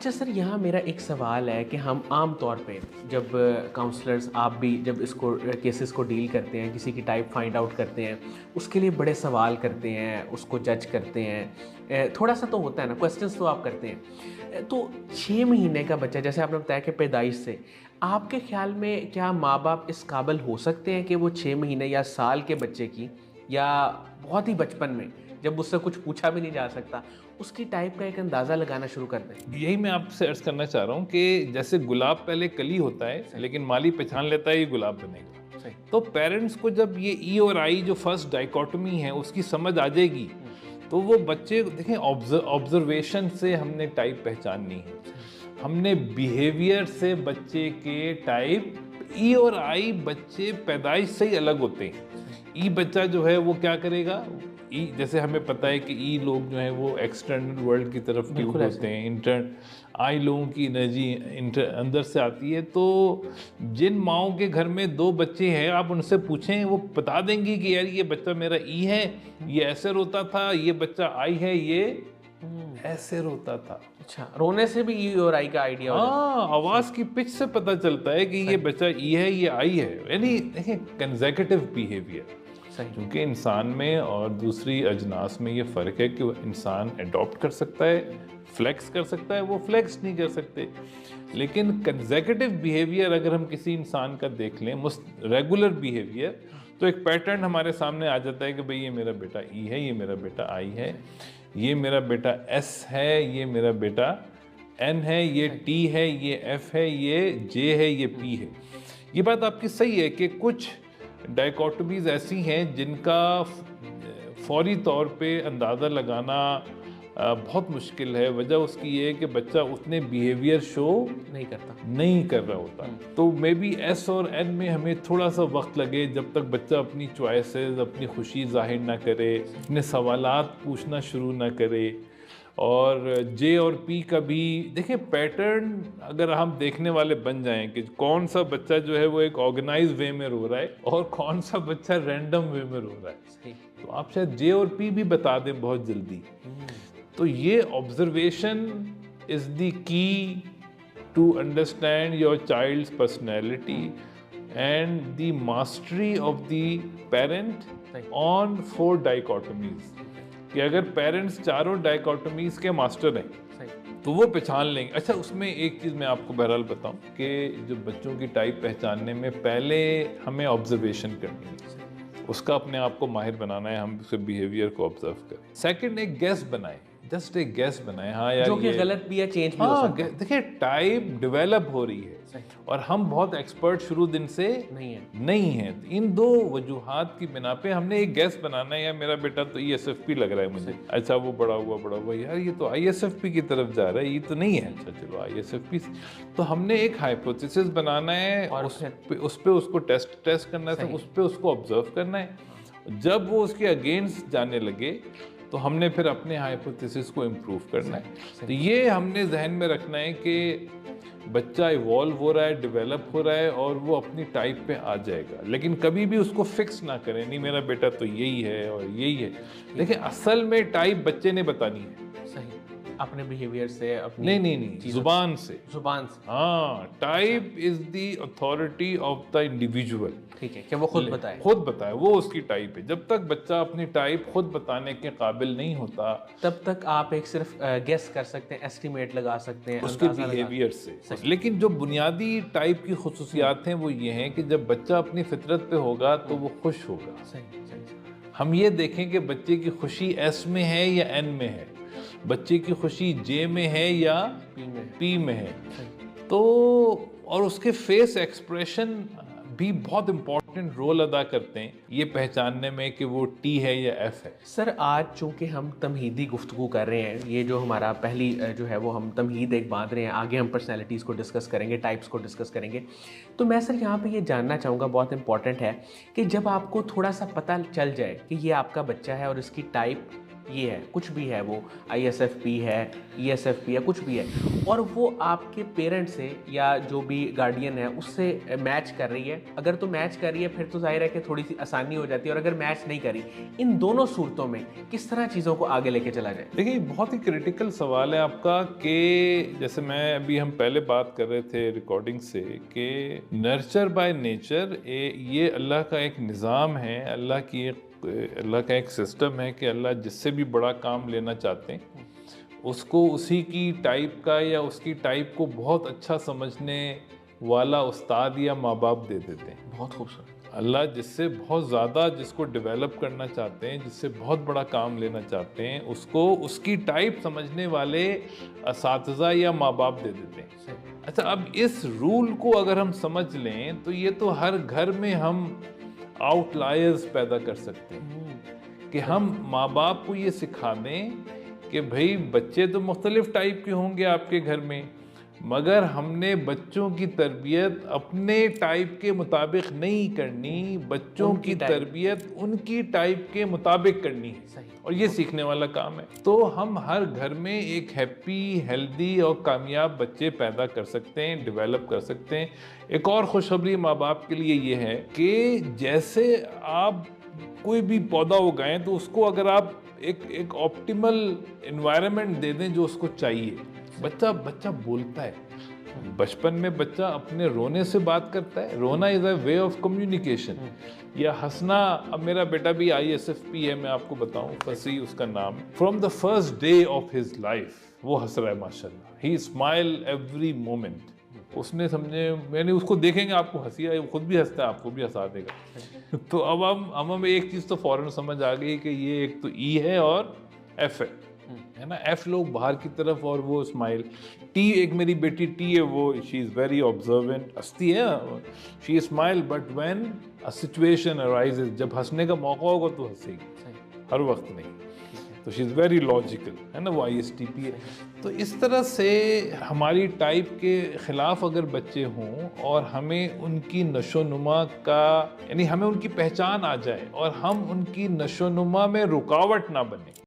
अच्छा सर, यहाँ मेरा एक सवाल है कि हम आम तौर पे जब काउंसलर्स, आप भी जब इसको केसेस को डील करते हैं, किसी की टाइप फाइंड आउट करते हैं, उसके लिए बड़े सवाल करते हैं, उसको जज करते हैं, थोड़ा सा तो होता है ना, क्वेश्चंस तो आप करते हैं। तो 6 महीने का बच्चा, जैसे आपने बताया कि पैदाइश से, आपके ख्याल में क्या माँ बाप इस काबिल हो सकते हैं कि वो 6 महीने या साल के बच्चे की, या बहुत ही बचपन में जब उससे कुछ पूछा भी नहीं जा सकता, उसकी टाइप का एक अंदाज़ा लगाना शुरू कर दें? यही मैं आपसे अर्ज करना चाह रहा हूँ कि जैसे गुलाब पहले कली होता है, लेकिन माली पहचान लेता है ये गुलाब बनेगा। सही। तो पेरेंट्स को जब ये ई और आई जो फर्स्ट डाइकोटमी है उसकी समझ आ जाएगी, तो वो बच्चे देखें, ऑब्जर्वेशन से हमने टाइप पहचाननी है। हमने बिहेवियर से बच्चे के टाइप, ई और आई बच्चे पैदाइश से ही अलग होते हैं। ई बच्चा जो है वो क्या करेगा, ई जैसे हमें पता है कि ई लोग जो हैं वो एक्सटर्नल वर्ल्ड की तरफ ट्यूब होते हैं, इंटर आई लोगों की एनर्जी अंदर से आती है। तो जिन माओं के घर में 2 बच्चे हैं, आप उनसे पूछें, वो बता देंगी कि यार ये बच्चा मेरा ई है, ये ऐसे रोता था, ये बच्चा आई है, ये ऐसे रोता था। अच्छा, रोने से भी ई और आई का आइडिया हो जाता हाँ, आवाज की पिच से पता चलता है कि ये बच्चा ई है, ये आई है। यानी देखें, कंसेक्यूटिव बिहेवियर, है? सही। क्योंकि इंसान में और दूसरी अजनास में ये फ़र्क है कि वो इंसान अडॉप्ट कर सकता है, फ्लेक्स कर सकता है, वो फ्लेक्स नहीं कर सकते। लेकिन कंसेक्यूटिव बिहेवियर अगर हम किसी इंसान का देख लें, रेगुलर बिहेवियर, तो एक पैटर्न हमारे सामने आ जाता है कि भाई ये मेरा बेटा ई है, ये मेरा बेटा आई है, ये मेरा बेटा एस है, ये मेरा बेटा एन है, ये टी है, ये एफ है, ये जे है, ये पी है। ये बात आपकी सही है कि कुछ डायकोटमीज ऐसी हैं जिनका फौरी तौर पे अंदाज़ा लगाना बहुत मुश्किल है। वजह उसकी ये है कि बच्चा उतने बिहेवियर शो नहीं कर रहा होता। तो मे बी एस और एन में हमें थोड़ा सा वक्त लगे, जब तक बच्चा अपनी चॉइसेस, अपनी खुशी जाहिर ना करे, अपने सवालात पूछना शुरू ना करे। और जे और पी का भी देखें पैटर्न, अगर हम देखने वाले बन जाएं कि कौन सा बच्चा जो है वो एक ऑर्गेनाइज वे में रो रहा है और कौन सा बच्चा रैंडम वे में रो रहा है, सही। तो आप शायद जे और पी भी बता दें बहुत जल्दी। तो ये observation is the key to understand your child's personality and the mastery of the parent on 4 dichotomies. कि अगर पेरेंट्स चारों डाइकोटमीज के मास्टर हैं तो वो पहचान लेंगे। अच्छा, उसमें एक चीज़ मैं आपको बहरहाल बताऊं कि जो बच्चों की टाइप पहचानने में पहले हमें ऑब्जर्वेशन करनी है, उसका अपने आप को माहिर बनाना है, हम उसके बिहेवियर को ऑब्जर्व करें। सेकंड, एक गेस बनाएं, जस्ट एक गेस बनाएं, हाँ यार जो कि ये गलत भी है, चेंज भी हो सकता है। देखिए टाइप डेवलप हो रही है और हम बहुत एक्सपर्ट शुरू दिन से नहीं है। इन 2 वजूहात की बिना पे हमने एक गैस बनाना है, यार मेरा बेटा तो ESFP लग रहा है मुझे, अच्छा वो बड़ा हुआ यार ये तो ISFP की तरफ जा रहा है, ये तो नहीं है, अच्छा चलो ISFP। तो हमने एक हाइपोथेसिस बनाना है और उस पे उसको टेस्ट करना है, उस पे उसको ऑब्जर्व करना है। जब वो उसके अगेंस्ट जाने लगे तो हमने फिर अपने हाइपोथेसिस को इम्प्रूव करना है। तो ये हमने जहन में रखना है कि बच्चा इवॉल्व हो रहा है, डेवलप हो रहा है और वो अपनी टाइप पे आ जाएगा। लेकिन कभी भी उसको फिक्स ना करें, नहीं मेरा बेटा तो यही है और यही है। देखिए असल में टाइप बच्चे ने बतानी है। सही, अपने बिहेवियर से, अपनी नहीं, जुबान से। हाँ, type is the authority of the individual. ठीक है, कि वो खुद बताए वो उसकी टाइप है। जब तक बच्चा अपनी टाइप खुद बताने के काबिल नहीं होता, तब तक आप एक सिर्फ गेस कर सकते हैं, एस्टिमेट लगा सकते हैं उसके बिहेवियर से। लेकिन जो बुनियादी टाइप की खुसूसियात हैं वो ये हैं कि जब बच्चा अपनी फितरत पे होगा तो वो खुश होगा। सही। हम ये देखें कि बच्चे की खुशी एस में है या एन में है, बच्चे की खुशी जे में है या पी में है। तो और उसके फेस एक्सप्रेशन भी बहुत इंपॉर्टेंट रोल अदा करते हैं ये पहचानने में कि वो टी है या एफ है। सर, आज चूंकि हम तमहीदी गुफ्तगू कर रहे हैं, ये जो हमारा पहली जो है वो हम तमहीद एक बांध रहे हैं, आगे हम पर्सनैलिटीज़ को डिस्कस करेंगे, टाइप्स को डिस्कस करेंगे। तो मैं सर यहाँ पे ये जानना चाहूँगा, बहुत इंपॉर्टेंट है कि जब आपको थोड़ा सा पता चल जाए कि ये आपका बच्चा है और इसकी टाइप ये है, कुछ भी है, वो ISFP है, ESFP है, कुछ भी है, और वो आपके पेरेंट से या जो भी गार्डियन है उससे मैच कर रही है, अगर तो मैच कर रही है फिर तो जाहिर है कि थोड़ी सी आसानी हो जाती है, और अगर मैच नहीं करी, इन दोनों सूरतों में किस तरह चीज़ों को आगे लेके चला जाए? देखिए, बहुत ही क्रिटिकल सवाल है आपका कि जैसे मैं अभी हम पहले बात कर रहे थे रिकॉर्डिंग से कि नर्चर बाय नेचर ये अल्लाह का एक निज़ाम है, अल्लाह का एक सिस्टम है कि अल्लाह जिससे भी बड़ा काम लेना चाहते हैं उसको उसी की टाइप का या उसकी टाइप को बहुत अच्छा समझने वाला उस्ताद या माँ बाप दे देते हैं। बहुत खूबसूरत। अल्लाह जिससे बहुत ज़्यादा जिसको डेवलप करना चाहते हैं, जिससे बहुत बड़ा काम लेना चाहते हैं, उसको उसकी टाइप समझने वाले असातिज़ा या माँ बाप दे देते हैं। अच्छा, अब इस रूल को अगर हम समझ लें तो ये तो हर घर में हम आउटलायर्स पैदा कर सकते हैं कि हम माँ बाप को ये सिखा दें कि भाई बच्चे तो मुख्तलिफ टाइप के होंगे आपके घर में, मगर हमने बच्चों की तरबियत अपने टाइप के मुताबिक नहीं करनी, बच्चों की तरबियत उनकी टाइप के मुताबिक करनी है, और ये सीखने वाला काम है। तो हम हर घर में एक हैप्पी, हेल्दी और कामयाब बच्चे पैदा कर सकते हैं, डेवलप कर सकते हैं। एक और खुशखबरी माँ बाप के लिए ये है कि जैसे आप कोई भी पौधा उगाएं तो उसको अगर आप एक ऑप्टिमल एनवायरनमेंट दे दें जो उसको चाहिए, बच्चा बोलता है। बचपन में बच्चा अपने रोने से बात करता है, रोना is a way of communication, या हंसना। अब मेरा बेटा भी ISFP है, मैं आपको बताऊं, फसी उसका नाम। From the first day of his life वो हंस रहा है माशाल्लाह, ही स्माइल एवरी मोमेंट। उसने समझे, मैंने उसको देखेंगे आपको हंसी आए, वो खुद भी हंसता है, आपको भी हंसा देगा। तो अब हमें एक चीज़ तो फौरन समझ आ गई कि ये एक तो E है और F है ना। F लोग बाहर की तरफ और वो स्माइल। T, एक मेरी बेटी T है, वो शी इज़ वेरी ऑब्जर्वेंट, हंसती है, she smile, but when a situation arises, जब हंसने का मौका होगा तो हंसेगी, हर वक्त नहीं। तो शी इज़ वेरी लॉजिकल, है ना, वो ISTP है। तो इस तरह से हमारी टाइप के ख़िलाफ़ अगर बच्चे हों और हमें उनकी नशोनुमा का, यानी हमें उनकी पहचान आ जाए और हम उनकी नशोनुमा में रुकावट ना बने,